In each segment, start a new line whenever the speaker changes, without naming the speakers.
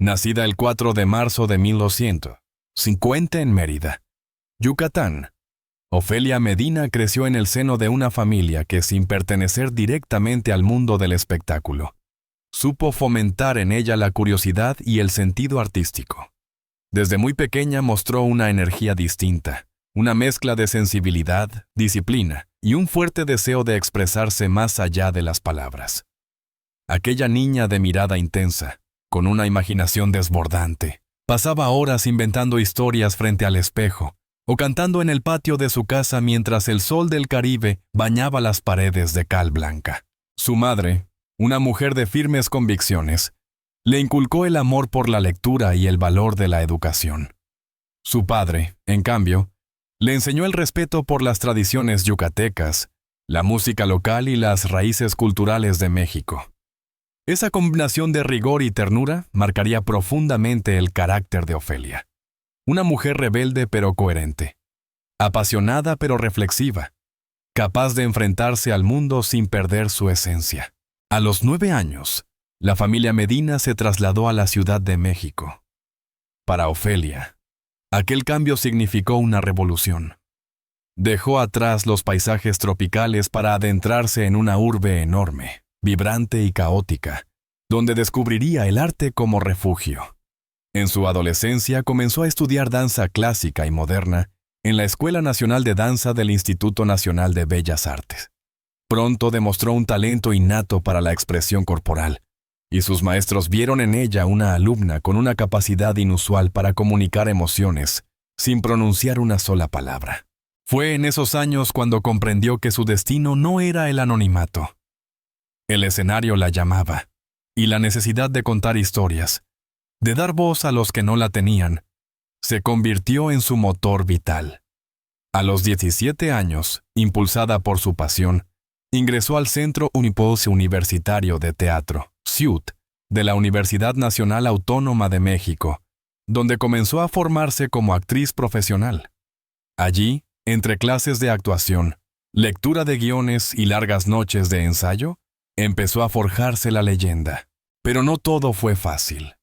Nacida el 4 de marzo de 1250 en Mérida, Yucatán, Ofelia Medina creció en el seno de una familia que, sin pertenecer directamente al mundo del espectáculo, supo fomentar en ella la curiosidad y el sentido artístico. Desde muy pequeña mostró una energía distinta, una mezcla de sensibilidad, disciplina y un fuerte deseo de expresarse más allá de las palabras. Aquella niña de mirada intensa, con una imaginación desbordante, pasaba horas inventando historias frente al espejo o cantando en el patio de su casa mientras el sol del Caribe bañaba las paredes de cal blanca. Su madre, una mujer de firmes convicciones, le inculcó el amor por la lectura y el valor de la educación. Su padre, en cambio, le enseñó el respeto por las tradiciones yucatecas, la música local y las raíces culturales de México. Esa combinación de rigor y ternura marcaría profundamente el carácter de Ofelia. Una mujer rebelde pero coherente, apasionada pero reflexiva, capaz de enfrentarse al mundo sin perder su esencia. A los 9 años, la familia Medina se trasladó a la Ciudad de México. Para Ofelia, aquel cambio significó una revolución. Dejó atrás los paisajes tropicales para adentrarse en una urbe enorme, vibrante y caótica, donde descubriría el arte como refugio. En su adolescencia comenzó a estudiar danza clásica y moderna en la Escuela Nacional de Danza del Instituto Nacional de Bellas Artes. Pronto demostró un talento innato para la expresión corporal, y sus maestros vieron en ella una alumna con una capacidad inusual para comunicar emociones sin pronunciar una sola palabra. Fue en esos años cuando comprendió que su destino no era el anonimato. El escenario la llamaba, y la necesidad de contar historias, de dar voz a los que no la tenían, se convirtió en su motor vital. A los 17 años, impulsada por su pasión, ingresó al Centro Unipose Universitario de Teatro, CUT, de la Universidad Nacional Autónoma de México, donde comenzó a formarse como actriz profesional. Allí, entre clases de actuación, lectura de guiones y largas noches de ensayo, empezó a forjarse la leyenda. Pero no todo fue fácil.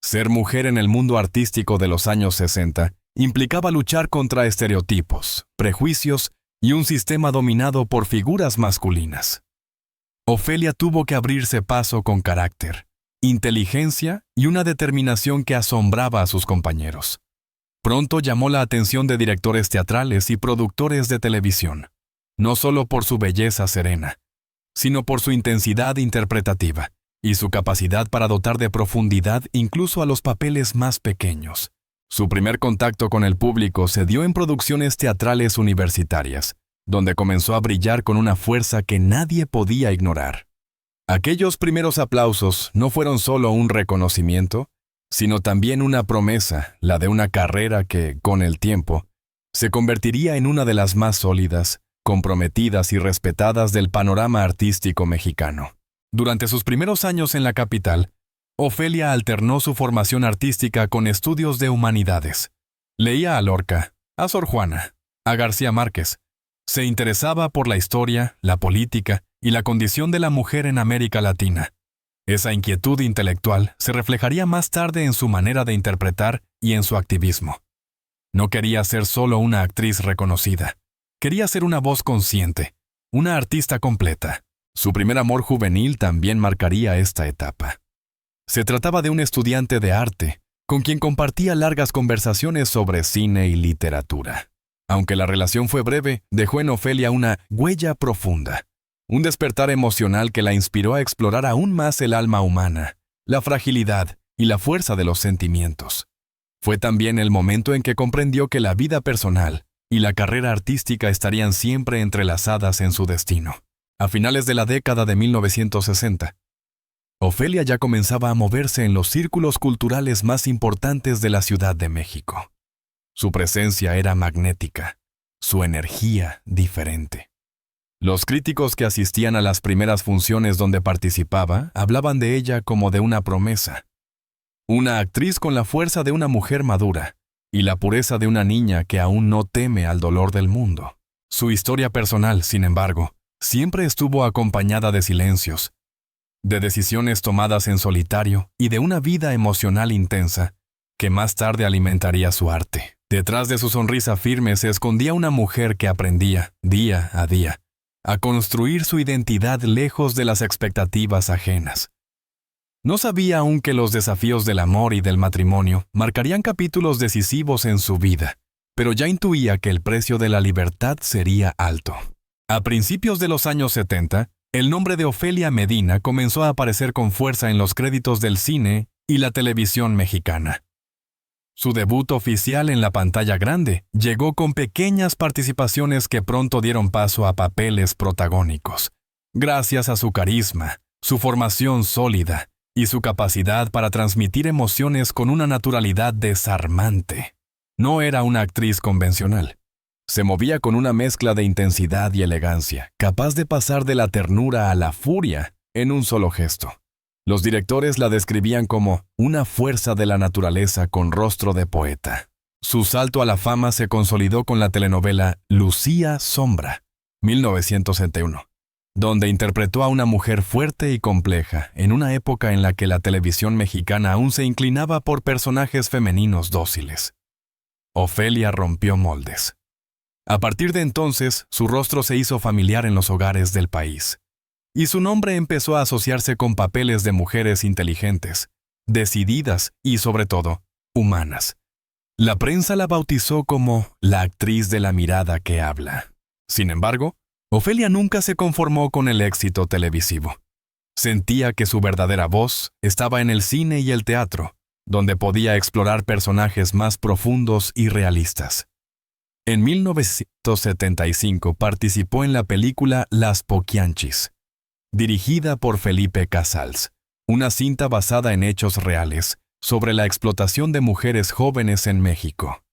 Ser mujer en el mundo artístico de los años 60 implicaba luchar contra estereotipos, prejuicios y un sistema dominado por figuras masculinas. Ofelia tuvo que abrirse paso con carácter, inteligencia y una determinación que asombraba a sus compañeros. Pronto llamó la atención de directores teatrales y productores de televisión, no solo por su belleza serena, sino por su intensidad interpretativa y su capacidad para dotar de profundidad incluso a los papeles más pequeños. Su primer contacto con el público se dio en producciones teatrales universitarias, donde comenzó a brillar con una fuerza que nadie podía ignorar. Aquellos primeros aplausos no fueron solo un reconocimiento, sino también una promesa, la de una carrera que, con el tiempo, se convertiría en una de las más sólidas, comprometidas y respetadas del panorama artístico mexicano. Durante sus primeros años en la capital, Ofelia alternó su formación artística con estudios de humanidades. Leía a Lorca, a Sor Juana, a García Márquez. Se interesaba por la historia, la política y la condición de la mujer en América Latina. Esa inquietud intelectual se reflejaría más tarde en su manera de interpretar y en su activismo. No quería ser solo una actriz reconocida. Quería ser una voz consciente, una artista completa. Su primer amor juvenil también marcaría esta etapa. Se trataba de un estudiante de arte, con quien compartía largas conversaciones sobre cine y literatura. Aunque la relación fue breve, dejó en Ofelia una huella profunda, un despertar emocional que la inspiró a explorar aún más el alma humana, la fragilidad y la fuerza de los sentimientos. Fue también el momento en que comprendió que la vida personal y la carrera artística estarían siempre entrelazadas en su destino. A finales de la década de 1960, Ofelia ya comenzaba a moverse en los círculos culturales más importantes de la Ciudad de México. Su presencia era magnética, su energía diferente. Los críticos que asistían a las primeras funciones donde participaba hablaban de ella como de una promesa. Una actriz con la fuerza de una mujer madura y la pureza de una niña que aún no teme al dolor del mundo. Su historia personal, sin embargo, siempre estuvo acompañada de silencios, de decisiones tomadas en solitario y de una vida emocional intensa que más tarde alimentaría su arte. Detrás de su sonrisa firme se escondía una mujer que aprendía, día a día, a construir su identidad lejos de las expectativas ajenas. No sabía aún que los desafíos del amor y del matrimonio marcarían capítulos decisivos en su vida, pero ya intuía que el precio de la libertad sería alto. A principios de los años 70, el nombre de Ofelia Medina comenzó a aparecer con fuerza en los créditos del cine y la televisión mexicana. Su debut oficial en la pantalla grande llegó con pequeñas participaciones que pronto dieron paso a papeles protagónicos, gracias a su carisma, su formación sólida y su capacidad para transmitir emociones con una naturalidad desarmante. No era una actriz convencional. Se movía con una mezcla de intensidad y elegancia, capaz de pasar de la ternura a la furia en un solo gesto. Los directores la describían como una fuerza de la naturaleza con rostro de poeta. Su salto a la fama se consolidó con la telenovela Lucía Sombra, 1971, donde interpretó a una mujer fuerte y compleja en una época en la que la televisión mexicana aún se inclinaba por personajes femeninos dóciles. Ofelia rompió moldes. A partir de entonces, su rostro se hizo familiar en los hogares del país, y su nombre empezó a asociarse con papeles de mujeres inteligentes, decididas y, sobre todo, humanas. La prensa la bautizó como la actriz de la mirada que habla. Sin embargo, Ofelia nunca se conformó con el éxito televisivo. Sentía que su verdadera voz estaba en el cine y el teatro, donde podía explorar personajes más profundos y realistas. En 1975 participó en la película Las Poquianchis, dirigida por Felipe Casals, una cinta basada en hechos reales sobre la explotación de mujeres jóvenes en México.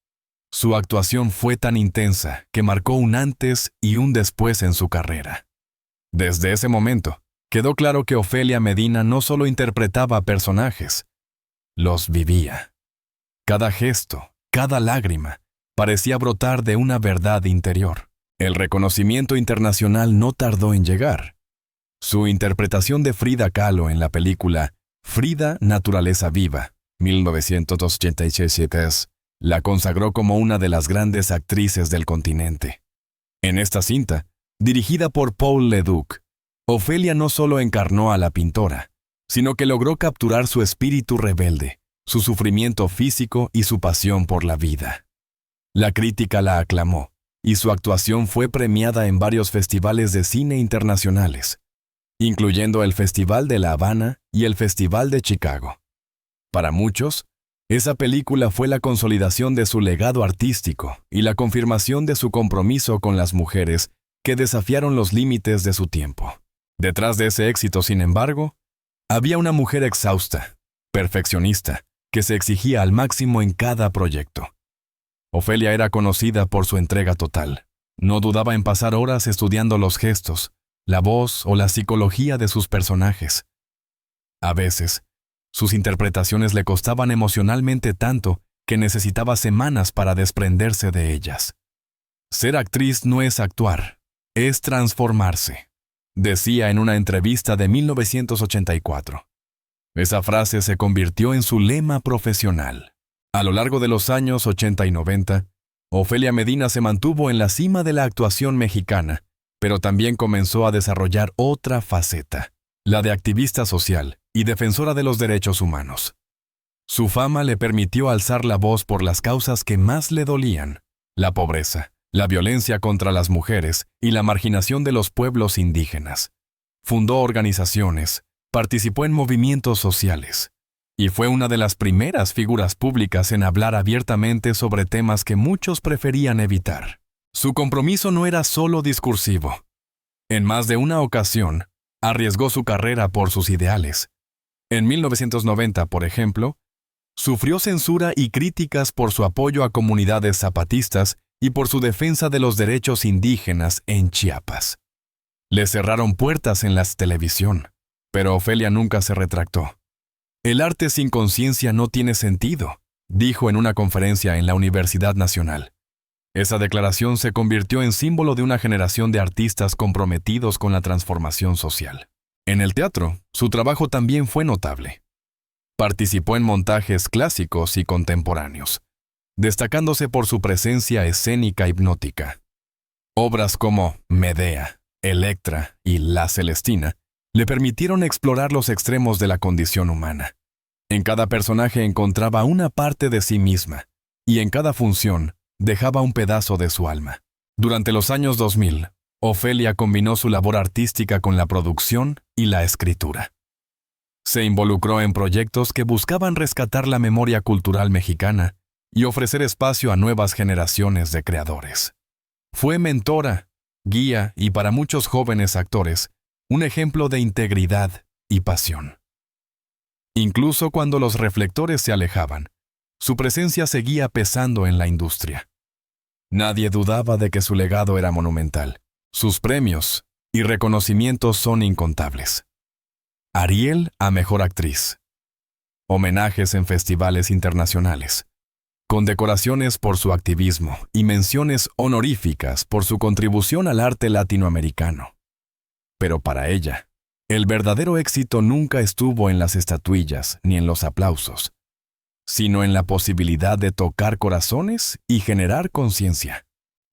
Su actuación fue tan intensa que marcó un antes y un después en su carrera. Desde ese momento, quedó claro que Ofelia Medina no solo interpretaba personajes, los vivía. Cada gesto, cada lágrima, parecía brotar de una verdad interior. El reconocimiento internacional no tardó en llegar. Su interpretación de Frida Kahlo en la película Frida, Naturaleza Viva, 1987, la consagró como una de las grandes actrices del continente. En esta cinta, dirigida por Paul Leduc, Ofelia no solo encarnó a la pintora, sino que logró capturar su espíritu rebelde, su sufrimiento físico y su pasión por la vida. La crítica la aclamó, y su actuación fue premiada en varios festivales de cine internacionales, incluyendo el Festival de La Habana y el Festival de Chicago. Para muchos, esa película fue la consolidación de su legado artístico y la confirmación de su compromiso con las mujeres que desafiaron los límites de su tiempo. Detrás de ese éxito, sin embargo, había una mujer exhausta, perfeccionista, que se exigía al máximo en cada proyecto. Ofelia era conocida por su entrega total. No dudaba en pasar horas estudiando los gestos, la voz o la psicología de sus personajes. A veces, sus interpretaciones le costaban emocionalmente tanto que necesitaba semanas para desprenderse de ellas. Ser actriz no es actuar, es transformarse, decía en una entrevista de 1984. Esa frase se convirtió en su lema profesional. A lo largo de los años 80 y 90, Ofelia Medina se mantuvo en la cima de la actuación mexicana, pero también comenzó a desarrollar otra faceta, la de activista social y defensora de los derechos humanos. Su fama le permitió alzar la voz por las causas que más le dolían: la pobreza, la violencia contra las mujeres y la marginación de los pueblos indígenas. Fundó organizaciones, participó en movimientos sociales, y fue una de las primeras figuras públicas en hablar abiertamente sobre temas que muchos preferían evitar. Su compromiso no era solo discursivo. En más de una ocasión, arriesgó su carrera por sus ideales. En 1990, por ejemplo, sufrió censura y críticas por su apoyo a comunidades zapatistas y por su defensa de los derechos indígenas en Chiapas. Le cerraron puertas en la televisión, pero Ofelia nunca se retractó. El arte sin conciencia no tiene sentido, dijo en una conferencia en la Universidad Nacional. Esa declaración se convirtió en símbolo de una generación de artistas comprometidos con la transformación social. En el teatro, su trabajo también fue notable. Participó en montajes clásicos y contemporáneos, destacándose por su presencia escénica hipnótica. Obras como Medea, Electra y La Celestina le permitieron explorar los extremos de la condición humana. En cada personaje encontraba una parte de sí misma, y en cada función dejaba un pedazo de su alma. Durante los años 2000, Ofelia combinó su labor artística con la producción y la escritura. Se involucró en proyectos que buscaban rescatar la memoria cultural mexicana y ofrecer espacio a nuevas generaciones de creadores. Fue mentora, guía y para muchos jóvenes actores, un ejemplo de integridad y pasión. Incluso cuando los reflectores se alejaban, su presencia seguía pesando en la industria. Nadie dudaba de que su legado era monumental. Sus premios y reconocimientos son incontables. Ariel a Mejor Actriz. Homenajes en festivales internacionales. Condecoraciones por su activismo y menciones honoríficas por su contribución al arte latinoamericano. Pero para ella, el verdadero éxito nunca estuvo en las estatuillas ni en los aplausos, sino en la posibilidad de tocar corazones y generar conciencia.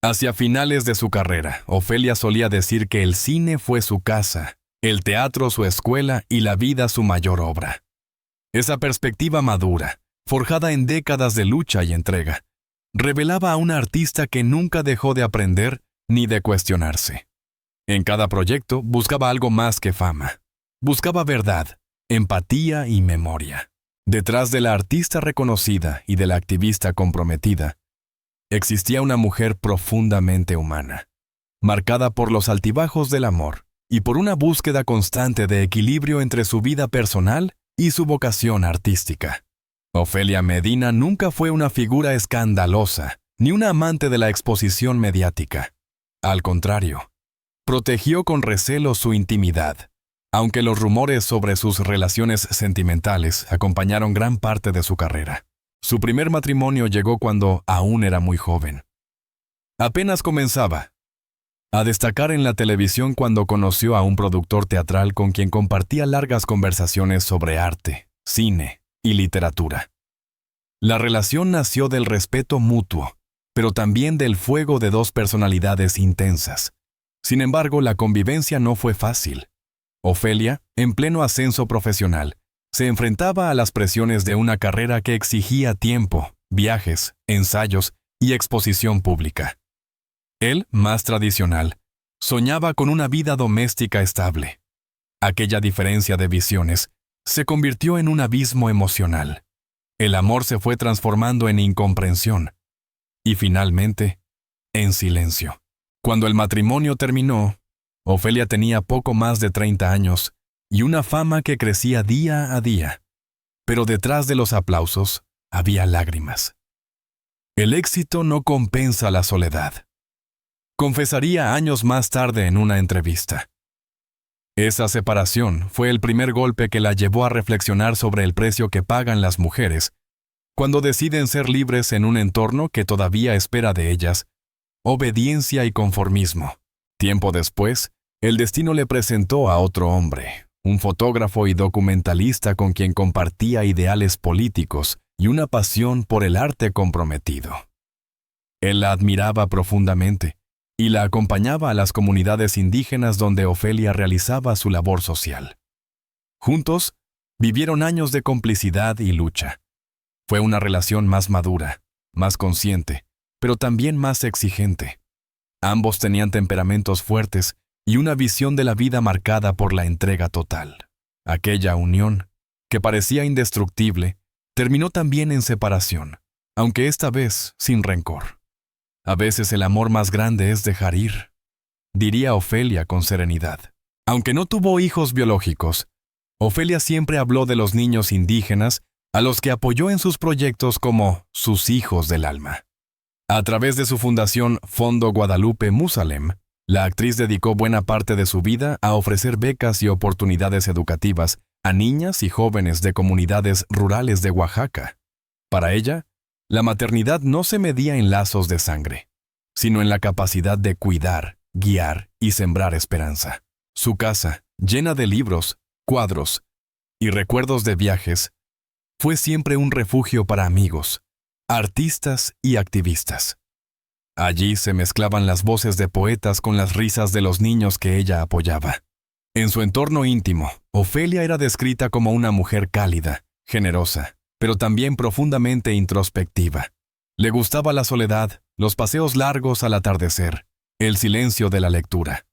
Hacia finales de su carrera, Ofelia solía decir que el cine fue su casa, el teatro su escuela y la vida su mayor obra. Esa perspectiva madura, forjada en décadas de lucha y entrega, revelaba a una artista que nunca dejó de aprender ni de cuestionarse. En cada proyecto buscaba algo más que fama. Buscaba verdad, empatía y memoria. Detrás de la artista reconocida y de la activista comprometida, existía una mujer profundamente humana, marcada por los altibajos del amor y por una búsqueda constante de equilibrio entre su vida personal y su vocación artística. Ofelia Medina nunca fue una figura escandalosa, ni una amante de la exposición mediática. Al contrario, protegió con recelo su intimidad, aunque los rumores sobre sus relaciones sentimentales acompañaron gran parte de su carrera. Su primer matrimonio llegó cuando aún era muy joven. Apenas comenzaba a destacar en la televisión cuando conoció a un productor teatral con quien compartía largas conversaciones sobre arte, cine y literatura. La relación nació del respeto mutuo, pero también del fuego de dos personalidades intensas. Sin embargo, la convivencia no fue fácil. Ofelia, en pleno ascenso profesional, se enfrentaba a las presiones de una carrera que exigía tiempo, viajes, ensayos y exposición pública. Él, más tradicional, soñaba con una vida doméstica estable. Aquella diferencia de visiones se convirtió en un abismo emocional. El amor se fue transformando en incomprensión y finalmente, en silencio. Cuando el matrimonio terminó, Ofelia tenía poco más de 30 años y una fama que crecía día a día. Pero detrás de los aplausos había lágrimas. El éxito no compensa la soledad. Confesaría años más tarde en una entrevista. Esa separación fue el primer golpe que la llevó a reflexionar sobre el precio que pagan las mujeres cuando deciden ser libres en un entorno que todavía espera de ellas obediencia y conformismo. Tiempo después, el destino le presentó a otro hombre, un fotógrafo y documentalista con quien compartía ideales políticos y una pasión por el arte comprometido. Él la admiraba profundamente y la acompañaba a las comunidades indígenas donde Ofelia realizaba su labor social. Juntos, vivieron años de complicidad y lucha. Fue una relación más madura, más consciente, pero también más exigente. Ambos tenían temperamentos fuertes y una visión de la vida marcada por la entrega total. Aquella unión, que parecía indestructible, terminó también en separación, aunque esta vez sin rencor. A veces el amor más grande es dejar ir, diría Ofelia con serenidad. Aunque no tuvo hijos biológicos, Ofelia siempre habló de los niños indígenas a los que apoyó en sus proyectos como sus hijos del alma. A través de su fundación Fondo Guadalupe Musalem, la actriz dedicó buena parte de su vida a ofrecer becas y oportunidades educativas a niñas y jóvenes de comunidades rurales de Oaxaca. Para ella, la maternidad no se medía en lazos de sangre, sino en la capacidad de cuidar, guiar y sembrar esperanza. Su casa, llena de libros, cuadros y recuerdos de viajes, fue siempre un refugio para amigos, artistas y activistas. Allí se mezclaban las voces de poetas con las risas de los niños que ella apoyaba. En su entorno íntimo, Ofelia era descrita como una mujer cálida, generosa, pero también profundamente introspectiva. Le gustaba la soledad, los paseos largos al atardecer, el silencio de la lectura.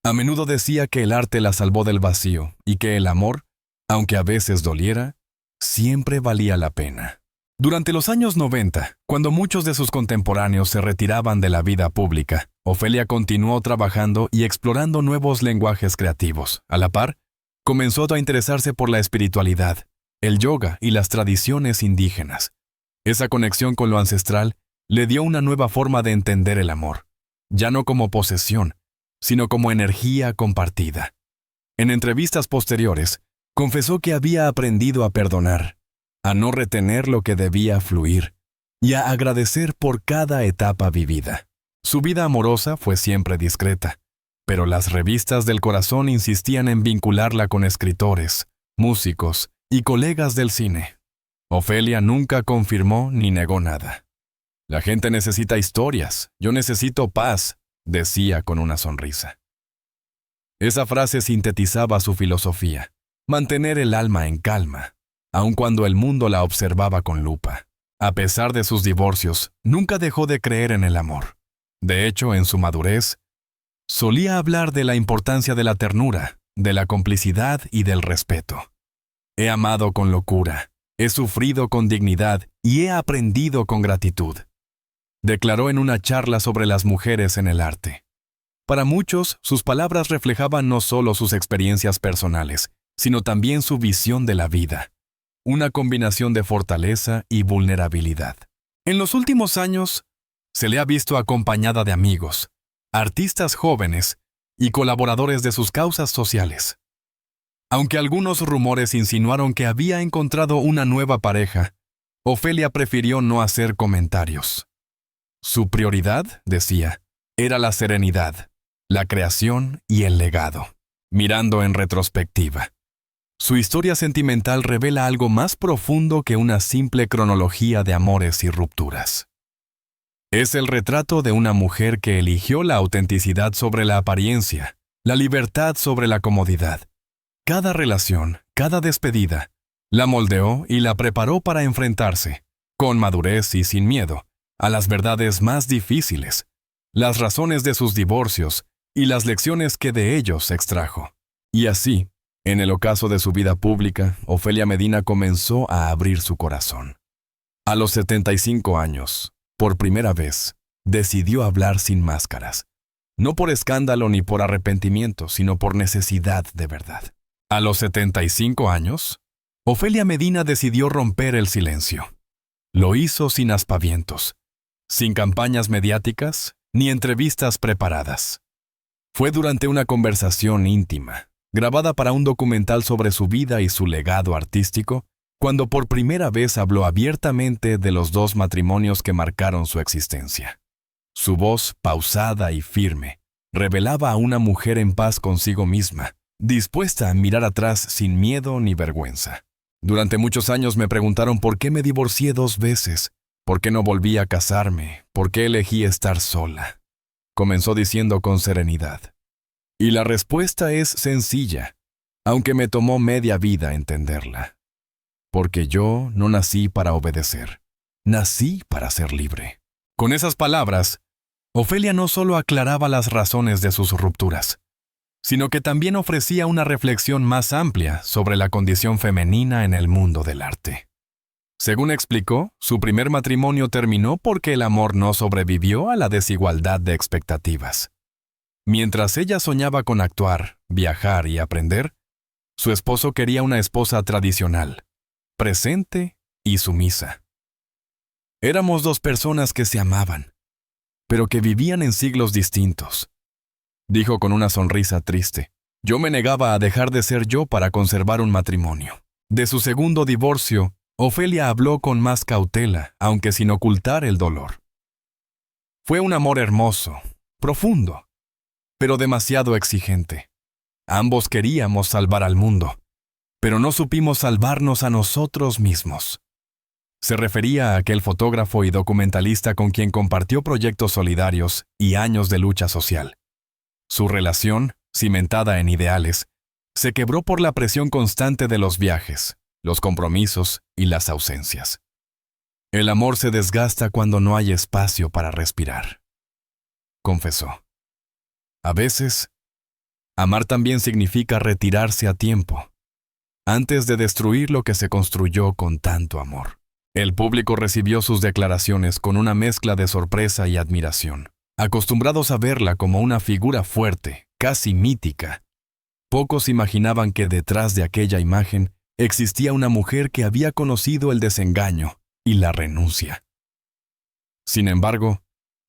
A menudo decía que el arte la salvó del vacío y que el amor, aunque a veces doliera, siempre valía la pena. Durante los años 90, cuando muchos de sus contemporáneos se retiraban de la vida pública, Ofelia continuó trabajando y explorando nuevos lenguajes creativos. A la par, comenzó a interesarse por la espiritualidad, el yoga y las tradiciones indígenas. Esa conexión con lo ancestral le dio una nueva forma de entender el amor, ya no como posesión, sino como energía compartida. En entrevistas posteriores, confesó que había aprendido a perdonar, a no retener lo que debía fluir y a agradecer por cada etapa vivida. Su vida amorosa fue siempre discreta, pero las revistas del corazón insistían en vincularla con escritores, músicos y colegas del cine. Ofelia nunca confirmó ni negó nada. La gente necesita historias, yo necesito paz, decía con una sonrisa. Esa frase sintetizaba su filosofía, mantener el alma en calma, aun cuando el mundo la observaba con lupa. A pesar de sus divorcios, nunca dejó de creer en el amor. De hecho, en su madurez, solía hablar de la importancia de la ternura, de la complicidad y del respeto. He amado con locura, he sufrido con dignidad y he aprendido con gratitud, declaró en una charla sobre las mujeres en el arte. Para muchos, sus palabras reflejaban no solo sus experiencias personales, sino también su visión de la vida, una combinación de fortaleza y vulnerabilidad. En los últimos años, se le ha visto acompañada de amigos, artistas jóvenes y colaboradores de sus causas sociales. Aunque algunos rumores insinuaron que había encontrado una nueva pareja, Ofelia prefirió no hacer comentarios. Su prioridad, decía, era la serenidad, la creación y el legado. Mirando en retrospectiva, su historia sentimental revela algo más profundo que una simple cronología de amores y rupturas. Es el retrato de una mujer que eligió la autenticidad sobre la apariencia, la libertad sobre la comodidad. Cada relación, cada despedida, la moldeó y la preparó para enfrentarse, con madurez y sin miedo, a las verdades más difíciles, las razones de sus divorcios y las lecciones que de ellos extrajo. Y así, en el ocaso de su vida pública, Ofelia Medina comenzó a abrir su corazón. A los 75 años, por primera vez, decidió hablar sin máscaras, no por escándalo ni por arrepentimiento, sino por necesidad de verdad. A los 75 años, Ofelia Medina decidió romper el silencio. Lo hizo sin aspavientos, sin campañas mediáticas ni entrevistas preparadas. Fue durante una conversación íntima, grabada para un documental sobre su vida y su legado artístico, cuando por primera vez habló abiertamente de los 2 matrimonios que marcaron su existencia. Su voz, pausada y firme, revelaba a una mujer en paz consigo misma, dispuesta a mirar atrás sin miedo ni vergüenza. Durante muchos años me preguntaron por qué me divorcié 2 veces, por qué no volví a casarme, por qué elegí estar sola. Comenzó diciendo con serenidad. Y la respuesta es sencilla, aunque me tomó media vida entenderla. Porque yo no nací para obedecer, nací para ser libre. Con esas palabras, Ofelia no solo aclaraba las razones de sus rupturas, sino que también ofrecía una reflexión más amplia sobre la condición femenina en el mundo del arte. Según explicó, su primer matrimonio terminó porque el amor no sobrevivió a la desigualdad de expectativas. Mientras ella soñaba con actuar, viajar y aprender, su esposo quería una esposa tradicional, presente y sumisa. Éramos 2 personas que se amaban, pero que vivían en siglos distintos, dijo con una sonrisa triste. Yo me negaba a dejar de ser yo para conservar un matrimonio. De su segundo divorcio, Ofelia habló con más cautela, aunque sin ocultar el dolor. Fue un amor hermoso, profundo, pero demasiado exigente. Ambos queríamos salvar al mundo, pero no supimos salvarnos a nosotros mismos. Se refería a aquel fotógrafo y documentalista con quien compartió proyectos solidarios y años de lucha social. Su relación, cimentada en ideales, se quebró por la presión constante de los viajes, los compromisos y las ausencias. El amor se desgasta cuando no hay espacio para respirar, confesó. A veces, amar también significa retirarse a tiempo, antes de destruir lo que se construyó con tanto amor. El público recibió sus declaraciones con una mezcla de sorpresa y admiración. Acostumbrados a verla como una figura fuerte, casi mítica, pocos imaginaban que detrás de aquella imagen existía una mujer que había conocido el desengaño y la renuncia. Sin embargo,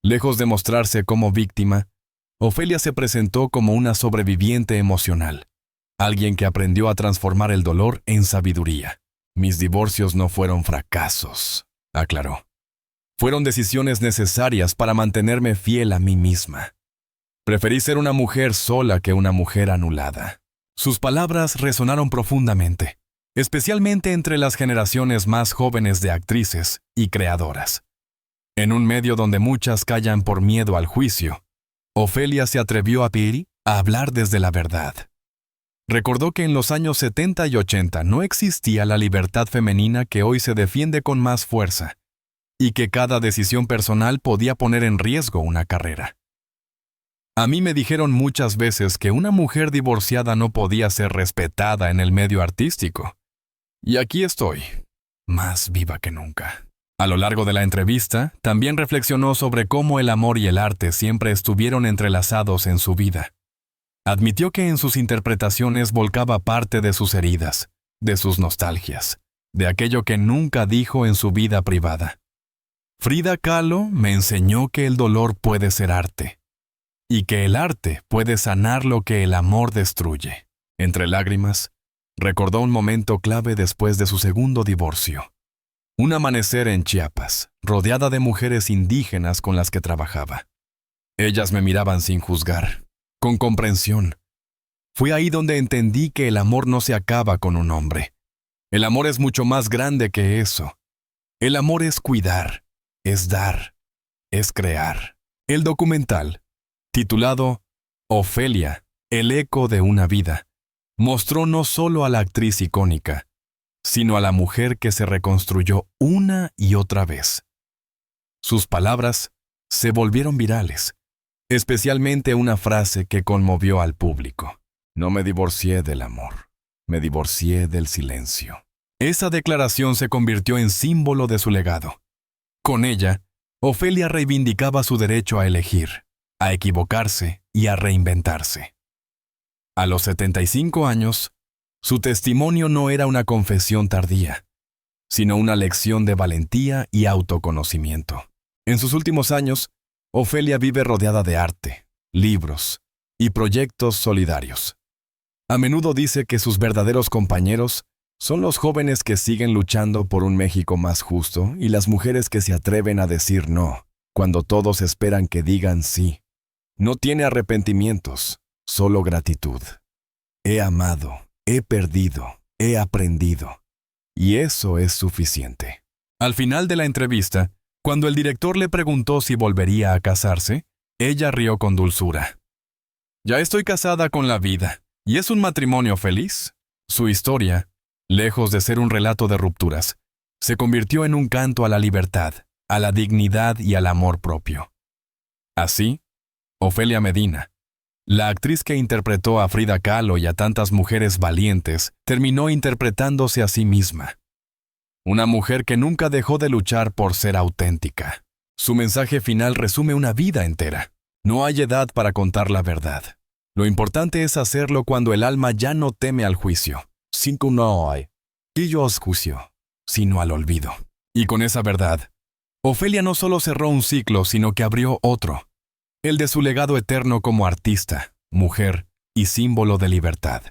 lejos de mostrarse como víctima, Ofelia se presentó como una sobreviviente emocional, alguien que aprendió a transformar el dolor en sabiduría. Mis divorcios no fueron fracasos, aclaró. Fueron decisiones necesarias para mantenerme fiel a mí misma. Preferí ser una mujer sola que una mujer anulada. Sus palabras resonaron profundamente, especialmente entre las generaciones más jóvenes de actrices y creadoras. En un medio donde muchas callan por miedo al juicio, Ofelia se atrevió a hablar desde la verdad. Recordó que en los años 70 y 80 no existía la libertad femenina que hoy se defiende con más fuerza, y que cada decisión personal podía poner en riesgo una carrera. A mí me dijeron muchas veces que una mujer divorciada no podía ser respetada en el medio artístico. Y aquí estoy, más viva que nunca. A lo largo de la entrevista, también reflexionó sobre cómo el amor y el arte siempre estuvieron entrelazados en su vida. Admitió que en sus interpretaciones volcaba parte de sus heridas, de sus nostalgias, de aquello que nunca dijo en su vida privada. Frida Kahlo me enseñó que el dolor puede ser arte, y que el arte puede sanar lo que el amor destruye. Entre lágrimas, recordó un momento clave después de su segundo divorcio. Un amanecer en Chiapas, rodeada de mujeres indígenas con las que trabajaba. Ellas me miraban sin juzgar, con comprensión. Fue ahí donde entendí que el amor no se acaba con un hombre. El amor es mucho más grande que eso. El amor es cuidar, es dar, es crear. El documental, titulado Ofelia, el eco de una vida, mostró no solo a la actriz icónica, sino a la mujer que se reconstruyó una y otra vez. Sus palabras se volvieron virales, especialmente una frase que conmovió al público. No me divorcié del amor, me divorcié del silencio. Esa declaración se convirtió en símbolo de su legado. Con ella, Ofelia reivindicaba su derecho a elegir, a equivocarse y a reinventarse. A los 75 años, su testimonio no era una confesión tardía, sino una lección de valentía y autoconocimiento. En sus últimos años, Ofelia vive rodeada de arte, libros y proyectos solidarios. A menudo dice que sus verdaderos compañeros son los jóvenes que siguen luchando por un México más justo y las mujeres que se atreven a decir no, cuando todos esperan que digan sí. No tiene arrepentimientos, solo gratitud. He amado, he perdido, he aprendido. Y eso es suficiente. Al final de la entrevista, cuando el director le preguntó si volvería a casarse, ella rió con dulzura. Ya estoy casada con la vida, y es un matrimonio feliz. Su historia, lejos de ser un relato de rupturas, se convirtió en un canto a la libertad, a la dignidad y al amor propio. Así, Ofelia Medina, la actriz que interpretó a Frida Kahlo y a tantas mujeres valientes, terminó interpretándose a sí misma. Una mujer que nunca dejó de luchar por ser auténtica. Su mensaje final resume una vida entera. No hay edad para contar la verdad. Lo importante es hacerlo cuando el alma ya no teme al juicio. Sin que no hay juicio, sino al olvido. Y con esa verdad, Ofelia no solo cerró un ciclo, sino que abrió otro. El de su legado eterno como artista, mujer y símbolo de libertad.